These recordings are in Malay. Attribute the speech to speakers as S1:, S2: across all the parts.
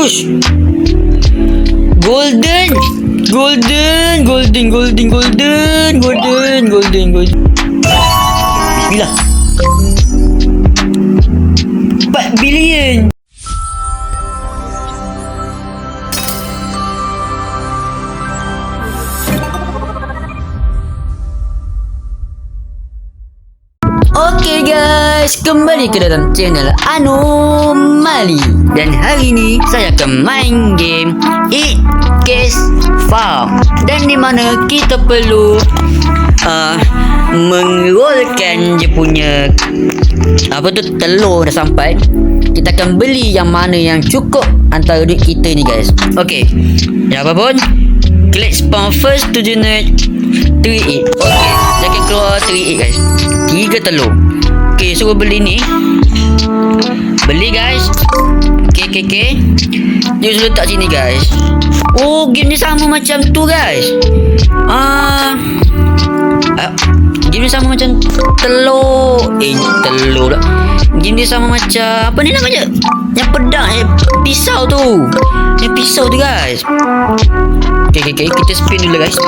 S1: Ush. Golden. Bismillah. 4 bilion. Okay guys, kembali ke dalam channel Anomali. Dan hari ni saya akan main game It Case Farm. Dan di mana kita perlu mengerolkan dia punya telur dah sampai. Kita akan beli yang mana yang cukup antara duit kita ni guys. Okay, ya apa pun, klik spawn first to generate 3 Okay, dia akan keluar 3 guys. 3 telur. Okay, suruh beli ni. Beli guys. Okay. Dia suruh letak sini guys. Oh, game ni sama macam tu guys. Game ni sama macam telur. Telur lah. Game ni sama macam apa ni namanya? Yang pedang, pisau tu. Yang pisau tu guys. Okay. Kita spin dulu guys.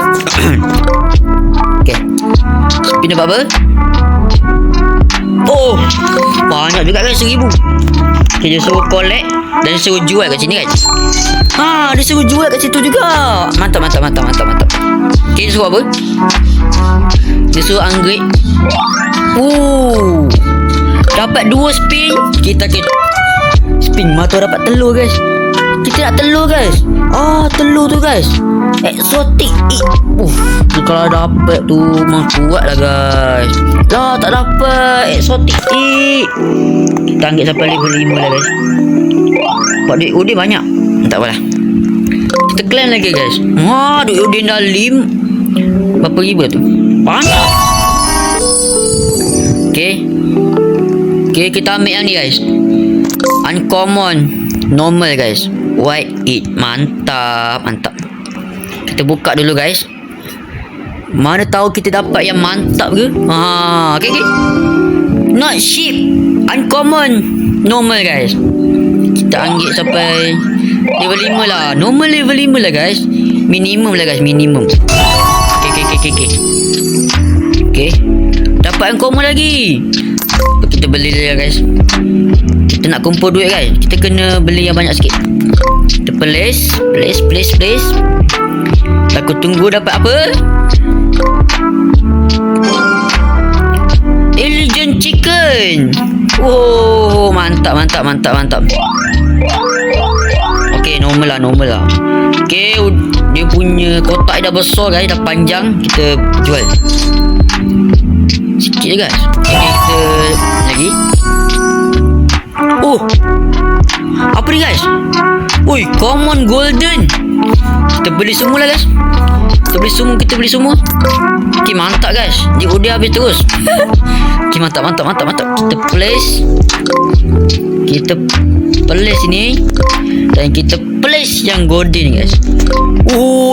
S1: Okay. Spin dapat apa? Oh, banyak juga guys, 1000. Okay, dia suruh collect dan dia suruh jual kat sini guys. Dia suruh jual kat situ juga. Mantap. Okay, dia suruh apa? Dia suruh anggrek. Dapat 2 spin. Kita akan spin mata dapat telur guys. Kita nak telur guys. Telur tu guys, eksotik. Kalau dapat tu memang kuat lah guys. Lah tak dapat eksotik. Kita ambil sampai level 5 lah guys. Buat duit Udin banyak. Tak apalah, kita claim lagi guys. Duit Udin dah berapa ribu tu? Banyak. Okay, kita ambil yang ni guys. Uncommon normal guys. White it. Mantap. Kita buka dulu guys. Mana tahu kita dapat yang mantap ke? Okay. Not cheap. Uncommon normal guys. Kita ambil sampai level 5 lah. Normal level 5 lah guys. Minimum lah guys, minimum. Okay. Dapat uncommon lagi. Kita beli dia guys. Kita nak kumpul duit guys. Kita kena beli yang banyak sikit. Kita place. Aku tunggu dapat apa? Illusion chicken. Mantap. Okay, normal lah. Okay, dia punya kotak dah besar guys, dah panjang. Kita jual sikit je guys. Okay, kita lagi. Apa ni guys? Common golden. Kita beli semua lah guys. Kita beli semua. Okay, mantap guys. Dia udah habis terus. Okay, mantap. Kita place sini. Dan kita place yang golden guys.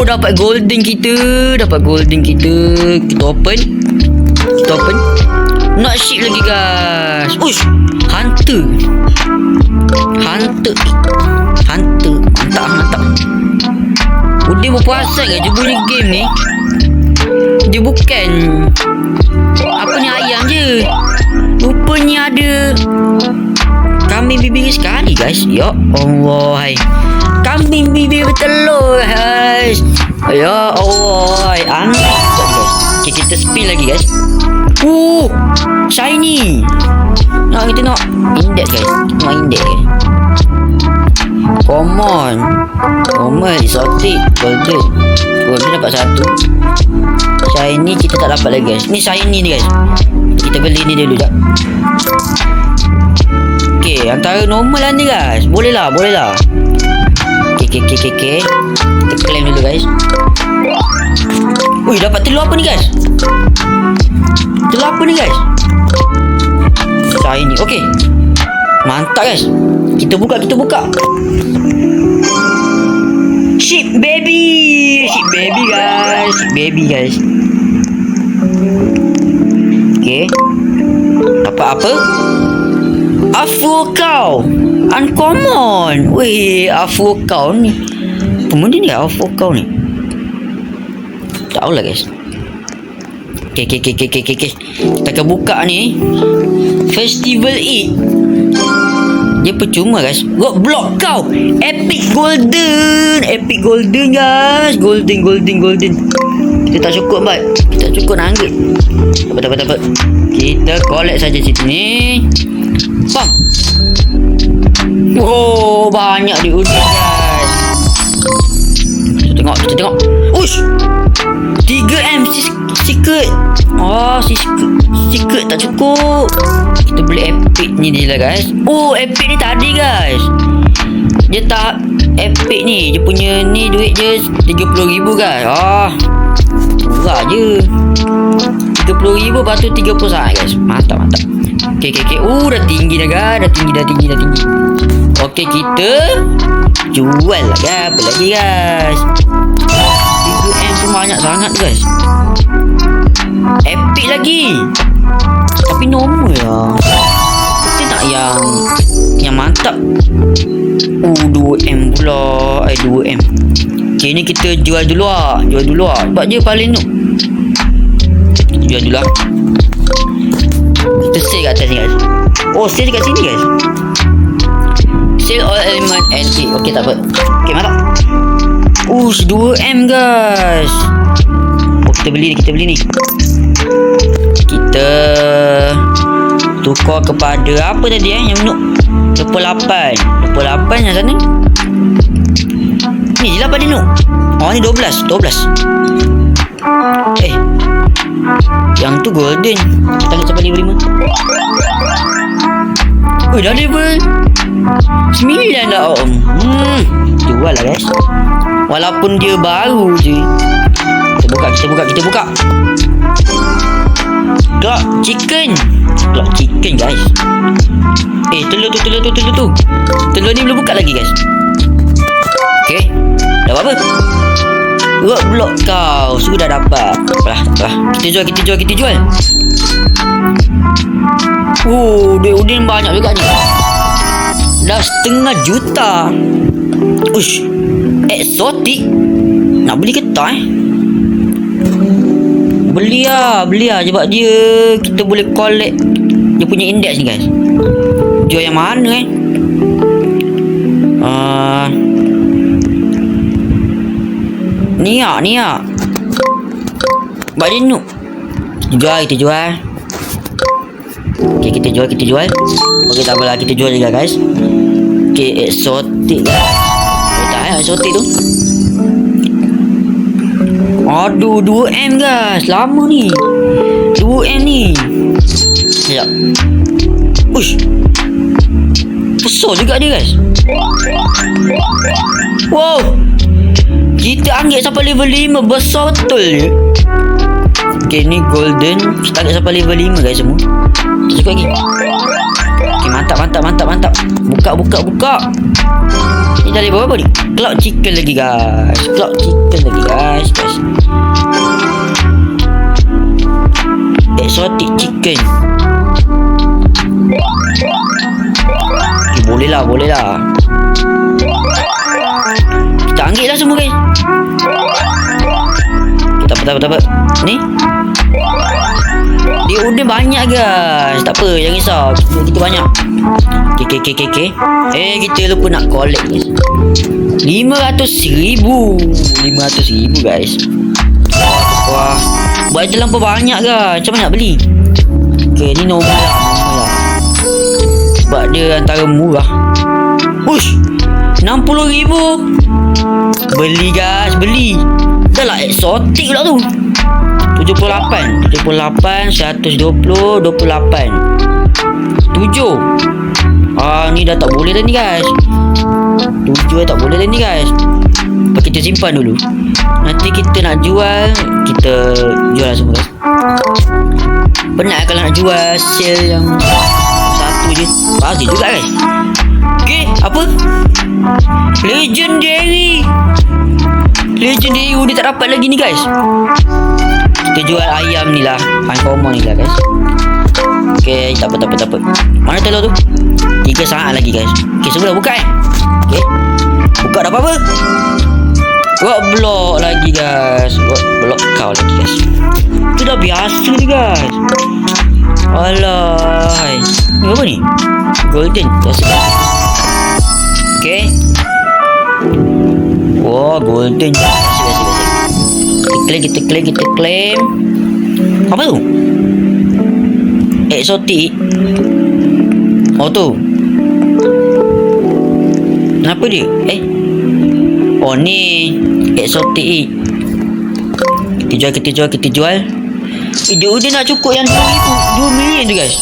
S1: Dapat golden kita. Kita open. Not ship lagi guys. Hunter. Mantap. Dia berpuasa ke dia bunyi game ni? Dia bukan ayam je. Rupanya ada kambing bibir sekali guys. Ya Allah, kambing bibir bertelur guys. Ya Allah, aneh guys. Okay, kita spin lagi guys. Shiny. Kita nak index guys. Common, exotic, golden. Golden dapat 1. Shiny kita tak dapat lagi guys. Ni shiny ni guys. Kita beli ni dulu jap. Okay, antara normal lah ni guys. Boleh lah. Okay. Kita claim dulu guys. Dapat telur apa ni guys? Shiny. Okay, mantap guys. Kita buka. Sheep baby guys. Okay, dapat apa? Afro cow. Uncommon. Weh, Afro kau ni. Apa benda ni Afro kau ni? Tak tahulah guys. Okay. Kita akan buka ni Festival Eat. Dia percuma guys. Block kau. Epic golden guys. Golden. Kita tak cukup bat. Kita tak cukup nak angkat. Tak apa. Kita collect saja situ ni. Bang. Oh, banyak di udang guys. Kita tengok. Ush. 3M secret. Oh, secret tak cukup. Kita beli epic ni je lah guys. Oh, epic ni tadi guys. Dia tak epic ni. Dia punya ni duit je 30,000 guys. Ah, murah je. 30,000 lepas tu 30 saat guys. Mantap. Okay. Dah tinggi dah guys. Dah tinggi. Okay, kita jual lah guys. Apa lagi guys? 3M tu banyak sangat guys. Epic lagi. Tapi normal lah. Kita nak yang mantap. 2M pula. 2M. Okay, ni kita jual dulu lah. Sebab dia paling noob. Kita jual dulu lah. Kita sale kat atas ni guys. Oh, sale kat sini guys. Sale all element and key. Okay, tak apa. Okay, mantap. 2M guys. Oh, kita beli ni. Kita tukar kepada apa tadi yang noob. 28 yang sana. Ni je lah pada noob. Oh, ni 12. Yang tu golden. Kita ambil sampai level 5. Dah level 9 dah om. Jual lah guys. Walaupun dia baru je. Kita buka. Clock chicken guys. Telur tu. Telur ni belum buka lagi guys. Okay. Dah apa? Blok kau sudah dapat. Apalah. Kita jual. Oh, duit udin banyak juga ni. Dah 500,000 juta. Ush. Eksotik. Nak beli ke tak Beli lah sebab dia kita boleh collect dia punya index ni guys. Jual yang mana Ni ya. Sebab dia noob. Kita jual. Okay, kita jual. Okay, tak apalah, kita jual juga guys. Okay, eksotik guys. Eksotik tu. Aduh, 2M guys. Lama ni 2M ni. Sekejap. Ush. Besar juga dia guys. Wow. Kita ambil sampai level 5. Besar betul je. Okay, ni golden. Kita ambil sampai level 5 guys semua. Tak cukup lagi. Okay, mantap. Buka. Ni dah level berapa ni? Cloud chicken lagi guys. Exotic chicken. Boleh lah. Kita ambil lah semua guys. Tak apa. Ni dia udah banyak guys. Tak apa, jangan risau. Kita banyak. Okay. Kita lupa nak collect guys. 500,000 guys. Wah. Buat terlampau banyak guys. Macam mana nak beli? Okay, ni normal lah. Sebab dia antara murah. Ush, 60,000. Beli guys, dah lah eksotik pula tu. 78, 120, 28. 7. Ni dah tak boleh dah ni guys. 7 dah tak boleh dah ni guys. Kita simpan dulu. Nanti kita nak jual, kita jual semua guys. Penat kalau nak jual sale yang satu je. Pasti juga guys. Okay, apa? Legendary dia tak dapat lagi ni guys. Kita jual ayam ni lah, uncommon ni lah guys. Okay, tak apa. Mana telur tu? 3 saat lagi guys. Okay, semua dah buka Okay, buka dah apa-apa. Rock block lagi guys. Rock block kau lagi guys. Itu dah biasa ni guys. Alah. Ni apa ni? Golden. Okay. Wah, golden. Biasa. Kita claim. Apa tu? Exotic. Oh tu. Kenapa dia? Oh ni exotic. Kita jual. Dia nak cukup yang 2 million tu guys.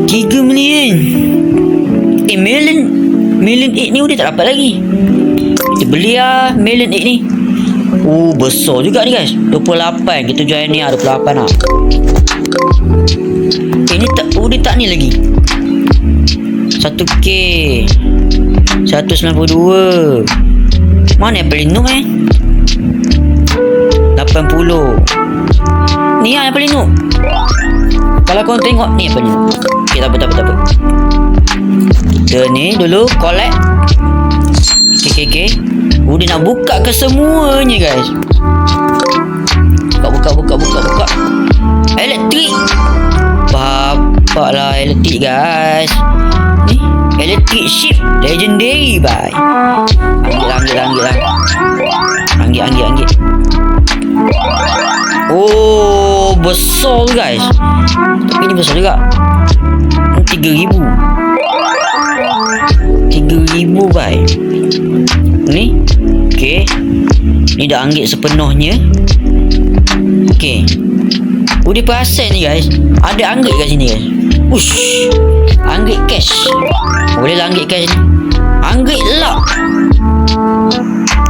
S1: 3 million. Million 8 ni udah tak dapat lagi. Kita beli lah million 8 ni. Oh, besar juga ni guys. 28. Kita jual ni 28 lah. Ni tak, dia tak ni lagi. 1k 192. Mana yang paling noob 80. Ni yang paling noob. Kalau korang tengok ni yang paling noob. Okay, tak apa. Kita ni dulu collect. Okay. Dia nak buka ke semuanya guys. Buka. Elektrik. Bapak lah elektrik guys. Ni electric ship legendary bye. Anggit. Oh, besar guys. Tapi ni besar juga. 3,000 bye. Ni okay. Ni dah anggit sepenuhnya. Okay. Dia perasan ni guys. Ada anggit kat sini guys. Ush. Anggit cash. Boleh lah anggit cash ni. Anggit lock.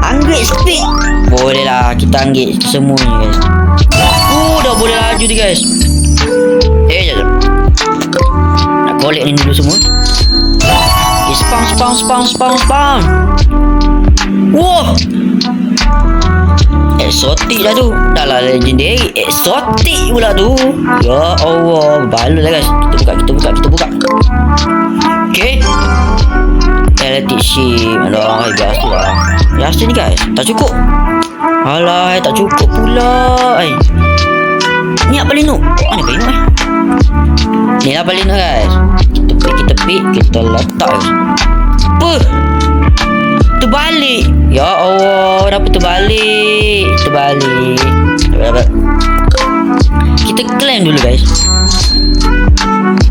S1: Anggit speed. Boleh lah kita anggit semuanya guys. Dah boleh laju ni guys. Jap. Nak collect ni dulu semua. Okay, spawn. Wah. Exotic dah tu. Dah lah legendary. Exotic pula tu. Ya Allah. Balut lah guys. Kita buka. Okay. Electric ship. Alah, biasa lah. Biasa ni guys. Tak cukup. Alah, tak cukup pula. Ni apa paling noob? Mana paling noob Ni lah paling noob guys. Kita pick. Kita letak guys. Apa? Terbalik. Ya Allah, kenapa terbalik? Dapat. Kita claim dulu guys.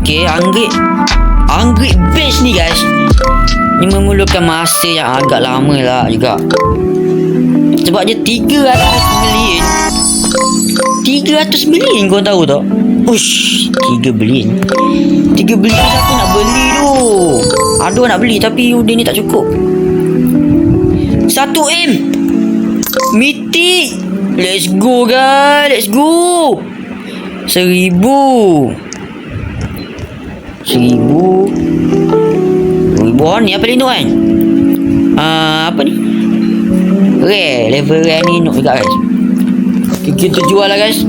S1: Okay, anggit base ni guys. Ni memerlukan masa yang agak lama lah juga. Sebab dia 300 million korang tahu tak? Ush, 3 billion. 3 billion aku nak beli tu. Ada nak beli tapi dia ni tak cukup. 1M Mythic. Let's go guys. 1,000 ni apa ni kan? Apa ni? Rare. Level rare ni nak juga guys. Kita jual lah guys.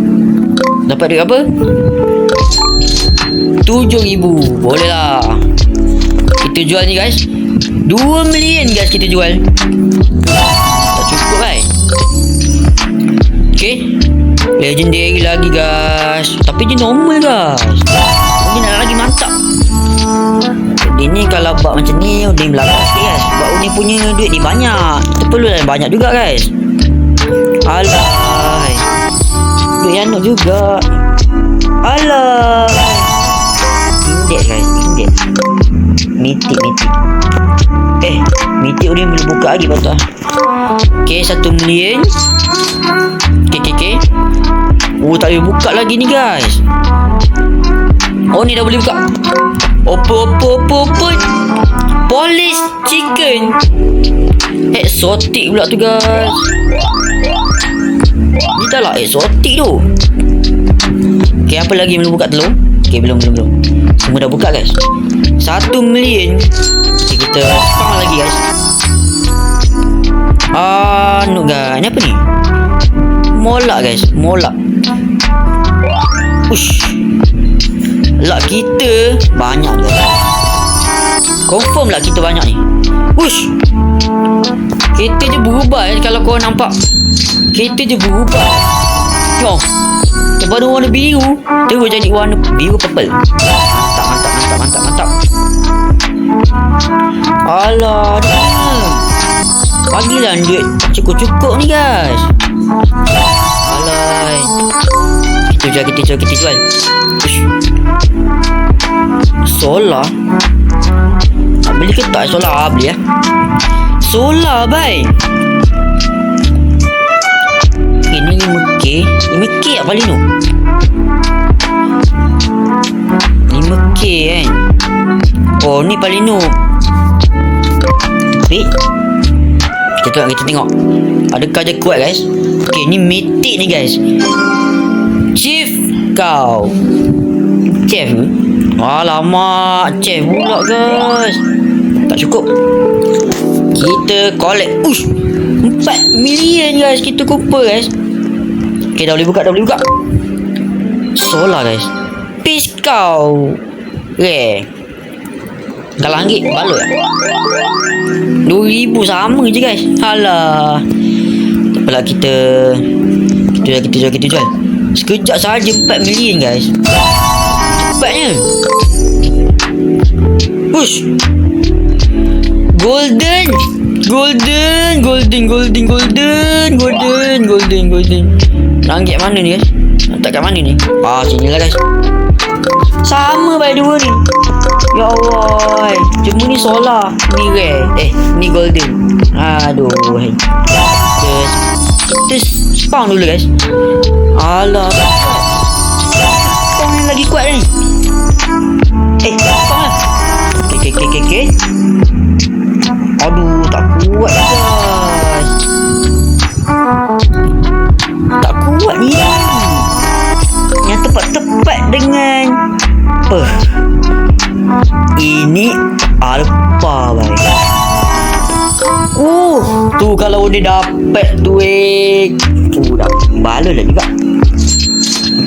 S1: Dapat duit apa? 7,000. Boleh lah. Kita jual ni guys. 2 million guys kita jual. Tak cukup guys. Okay. Legendary lagi guys. Tapi dia normal guys. Dia nak lagi mantap. Dia ni kalau buat macam ni dia belakang sikit guys. Sebab ni punya duit dia banyak. Kita perlu lah banyak juga guys. Alah. Duit yang nak juga. Alah. Index guys. Mythic. Mythic ni boleh buka lagi patut. Okay, 1 million. Okay. Tak boleh buka lagi ni guys. Oh, ni dah boleh buka. Open. Polish chicken. Exotic pula tu guys. Ni dah lah exotic tu. Okay, apa lagi belum buka telur? Okay, belum. Semua dah buka guys. 1 million. Okay, kita spam lagi guys. Guys. Ni apa ni? Molak guys. Ush. Luck kita banyak guys. Confirm lah kita banyak ni. Ush. Kereta je berubah kalau kau nampak. Kereta je berubah. Tengok. Daripada warna biru terus jadi warna biru purple. Mantap. Alah dah. Bagilah duit cukup-cukup ni guys. Alai. Kita jual. Ush. Solar. Nak beli ke tak solar? Beli lah. Solar baik. Ini 5K. 5K tak paling tu. 5K kan. Oh ni paling noob. Wait. Kita tengok. Adakah dia kuat guys? Okay, ni mythic ni guys. Chief kau. Chef ke? Alamak, chef pula guys. Tak cukup. Kita collect. Ush, 4 million guys kita kumpul guys. Okay, dah boleh buka. Solar guys. Peace kau. Okay. Kalau ringgit balut lah. 2,000 sama je guys. Alah. Tak apalah kita jual. Sekejap saja 4 million guys. Cepatnya. Push. Golden. Ringgit mana ni guys? Letak kat mana ni? Sini lah guys. Sama by dua ni. Ya Allah. Cuma ni solar, ni rare. Ni golden. Aduh. Kita spawn dulu guys. Alah. Spawn ni lagi kuat ni. Spawn lah. Okay. Aduh, tak kuat guys. Tak kuat ni. Yang tepat dengan apa? Ini alpha baik. Tu kalau dia dapat duit, dah baloi lah juga.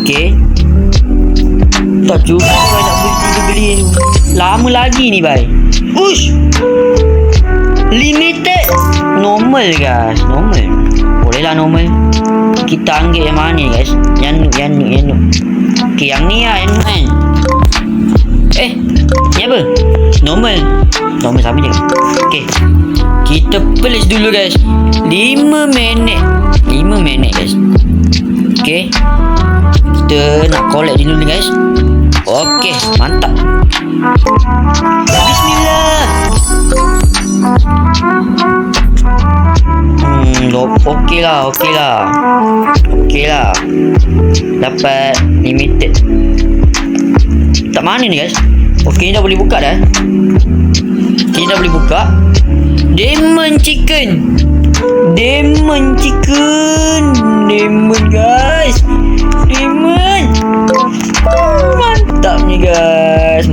S1: Okay. Tak cukup nak beli lama lagi ni baik. Ush. Limited. Normal guys, normal. Boleh lah normal. Kita ambil yang mana guys? Yang nu. Okay, yang ni lah, yang nu kan. Ni apa? Normal sama je. Okay. Kita place dulu guys. 5 minit guys. Okay. Kita nak collect dulu ni guys. Okay, mantap. Bismillah. Okey lah. Dapat limited. Tak mana ni guys? Okay, ni dah boleh buka dah. Demon chicken guys. Mantap ni guys.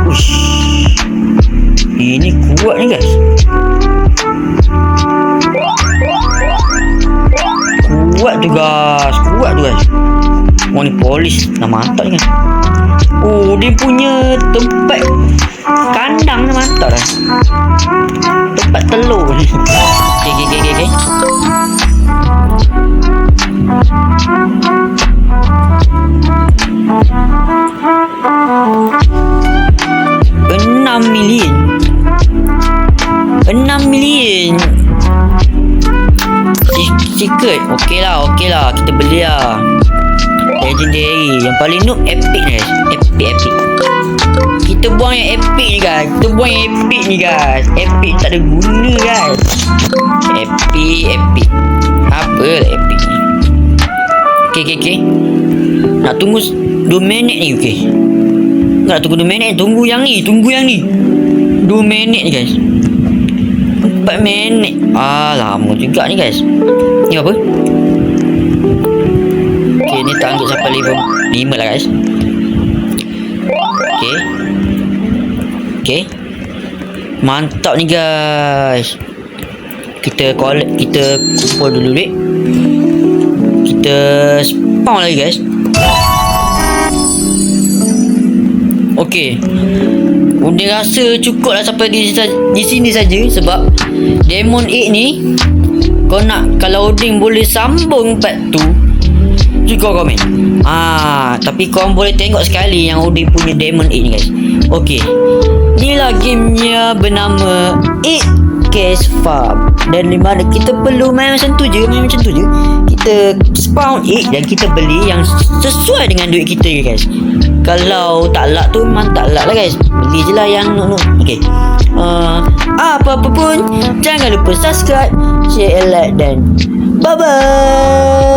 S1: Ush. Ini kuat ni guys. Kuat tu guys. Oh ni polis. Dah mantap ni kan. Oh, dia punya tempat kandang dah mantap dah. Tempat telur ni. Okay. 6 million. Secret. Okey lah. Kita beli lah. Legendary. Yang paling noob epic ni guys. Epic. Kita buang yang epic ni guys. Epic tak ada guna guys. Epic. Apa lah epic ni? Okay. Nak tunggu 2 minit ni. Okay. Tak tunggu 2 minit. Tunggu yang ni. 2 minit ni guys. 4 minit. Lama juga ni guys. Ni apa? Okay, ni tak anggap sampai level 5 lah guys. Okay. Mantap ni guys. Kita kumpul dulu duit. Kita spawn lagi guys. Okey. Udin rasa cukup lah sampai di sini saja. Sebab Diamond 8 ni, kau nak, kalau Udin boleh sambung part tu, juga komen. Tapi korang boleh tengok sekali yang Udin punya Diamond 8 ni guys. Okey, inilah gamenya bernama 8 Cash Farm. Dan di mana kita perlu main macam tu je. Kita spawn 8 dan kita beli yang sesuai dengan duit kita guys. Kalau tak luck tu memang tak luck lah guys. Beli je lah yang okay. Apa-apa pun, jangan lupa subscribe, share, like dan bye-bye.